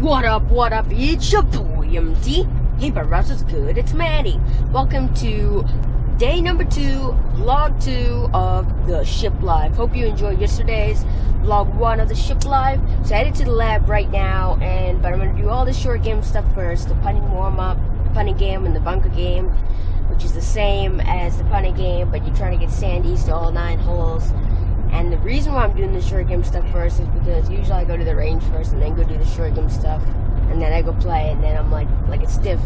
What up, it's your boy MD. Hey, but Russ is good, it's Maddie. Welcome to day number 2, vlog 2 of the ship live. Hope you enjoyed yesterday's vlog 1 of the ship live. So I headed to the lab right now, but I'm going to do all the short game stuff first. The punting warm-up, the punting game, and the bunker game, which is the same as the punting game, but you're trying to get sandies to all 9 holes. And the reason why I'm doing the short game stuff first is because usually I go to the range first and then go do the short game stuff. And then I go play, and then I'm like a stiff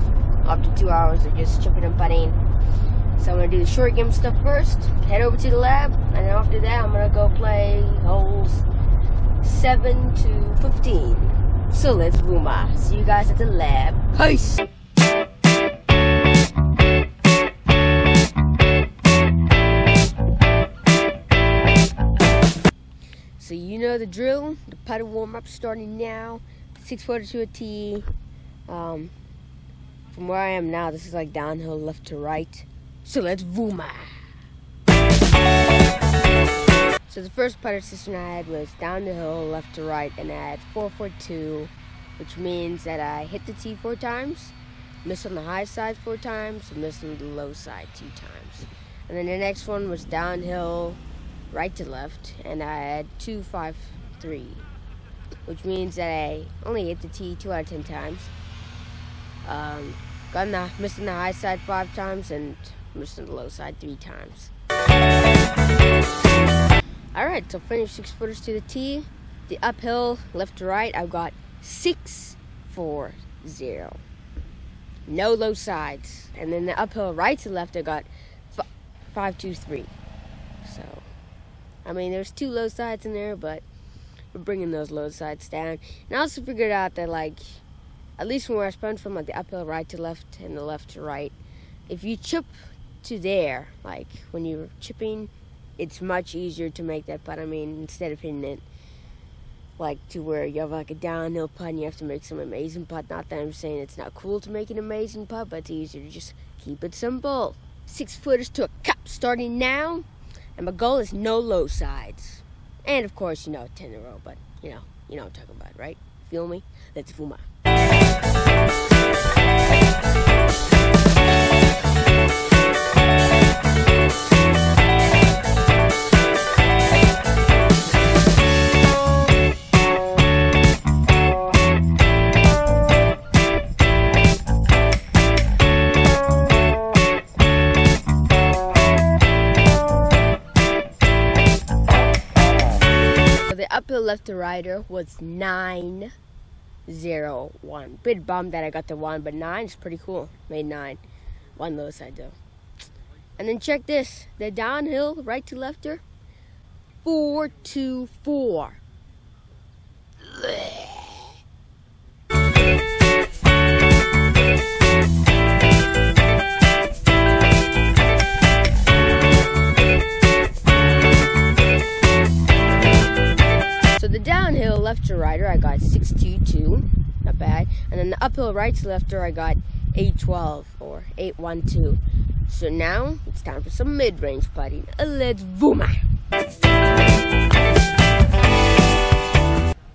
after 2 hours of just chipping and putting. So I'm going to do the short game stuff first, head over to the lab, and then after that I'm going to go play holes 7 to 15. So let's booma. See you guys at the lab. Peace! So you know the drill, the putter warm-up starting now, 6-footer to a tee. From where I am now, this is like downhill left to right. So let's vooma. So the first putter system I had was down the hill left to right, and I had 4-foot-2, which means that I hit the tee 4 times, missed on the high side 4 times, and missed on the low side 2 times. And then the next one was downhill right to left, and I had 2-5-3, which means that I only hit the tee 2 out of 10 times. Missed on the high side 5 times and missed on the low side 3 times. Alright, so finish 6-footers to the tee. The uphill left to right, I've got 6-4-0. No low sides. And then the uphill right to left, I got 5-2-3. So I mean, there's 2 low sides in there, but we're bringing those low sides down. And I also figured out that, like, at least from where I spun from, like, the uphill right to left and the left to right, if you chip to there, like, when you're chipping, it's much easier to make that putt. I mean, instead of hitting it, like, to where you have, like, a downhill putt and you have to make some amazing putt. Not that I'm saying it's not cool to make an amazing putt, but it's easier to just keep it simple. 6-footers to a cup starting now. And my goal is no low sides. And of course, 10 in a row, but you know what I'm talking about, right? Feel me? Let's vooma. Uphill left to righter was 9-0-1. Bit bummed that I got the 1, but 9 is pretty cool. Made 9. 1 low side though. And then check this. The downhill right to lefter, 4-2-4. Downhill left to righter, I got 6-2-2, not bad. And then the uphill right to lefter, I got 8-12 or 8-1-2. So now it's time for some mid-range putting. Let's vooma.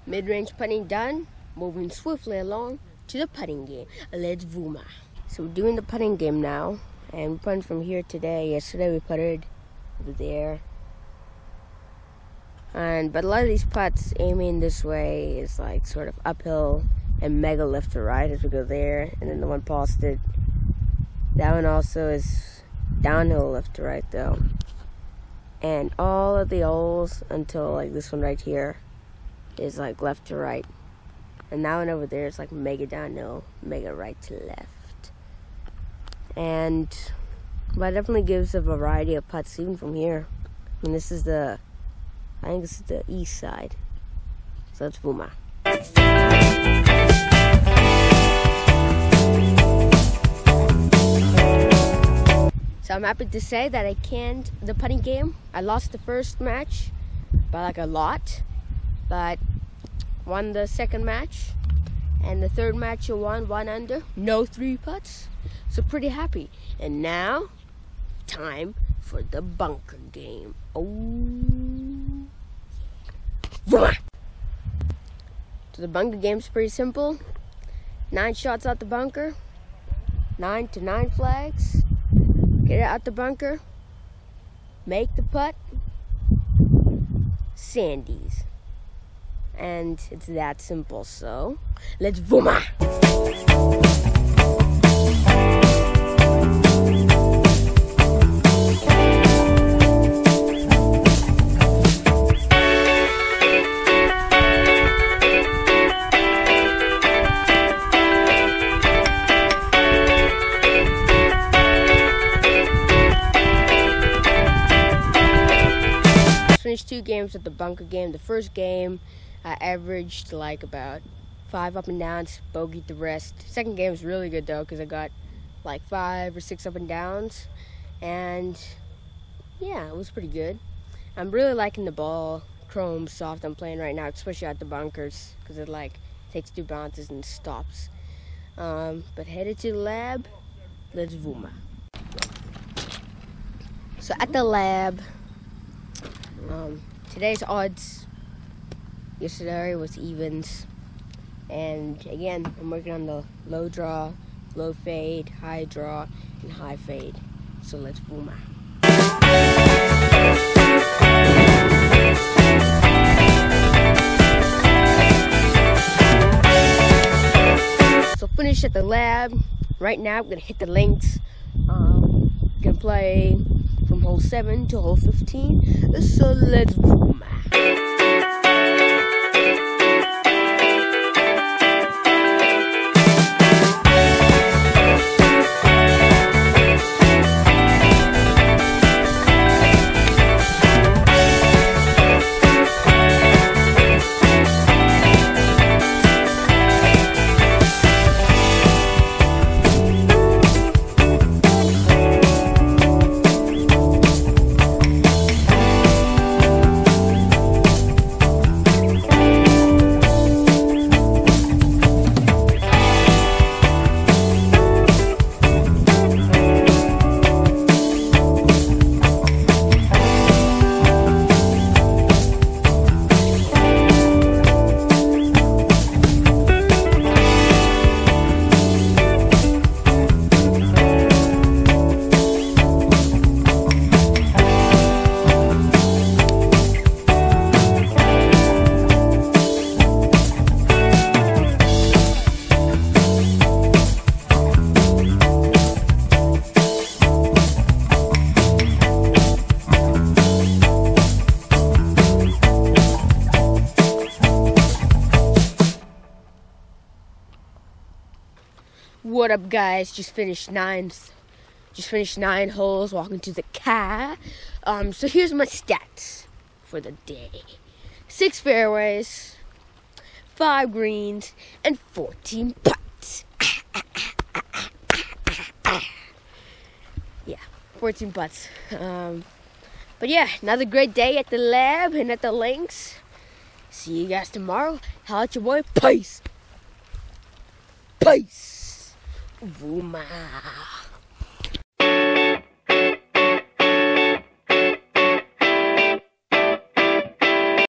Mid-range putting done. Moving swiftly along to the putting game. Let's vooma. So we're doing the putting game now, and we putted from here today. Yesterday we putted over there. But a lot of these putts aiming this way is like sort of uphill and mega left to right as we go there. And then the one posted, that one also is downhill left to right though. And all of the holes until like this one right here is like left to right. And that one over there is like mega downhill, mega right to left. But it definitely gives a variety of putts even from here. I mean, I think this is the east side. So let's vooma. So I'm happy to say that I canned the putting game. I lost the first match by like a lot, but won the second match. And the third match I won 1 under, no 3 putts. So pretty happy. And now, time for the bunker game. Oh. So the bunker game's pretty simple. 9 shots out the bunker. 9 to 9 flags. Get it out the bunker. Make the putt. Sandies. And it's that simple, so let's vooma! Finished 2 games at the bunker game. The first game, I averaged like about 5 up and downs, bogeyed the rest. Second game was really good though, because I got like 5 or 6 up and downs, and yeah, it was pretty good. I'm really liking the ball chrome soft I'm playing right now, especially at the bunkers, because it like takes 2 bounces and stops. But headed to the lab. Let's vooma. So at the lab. Today's odds. Yesterday was evens. And again, I'm working on the low draw, low fade, high draw, and high fade. So let's vooma. So finish at the lab. Right now I'm gonna hit the links. Gonna play from hole 7 to hole 15. So let's vooma. What up, guys? Just finished 9 holes, walking to the car. So here's my stats for the day. 6 fairways, 5 greens, and 14 putts. Yeah, 14 putts. But yeah, another great day at the lab and at the links. See you guys tomorrow. Holla at your boy. Peace. Peace. Vooma.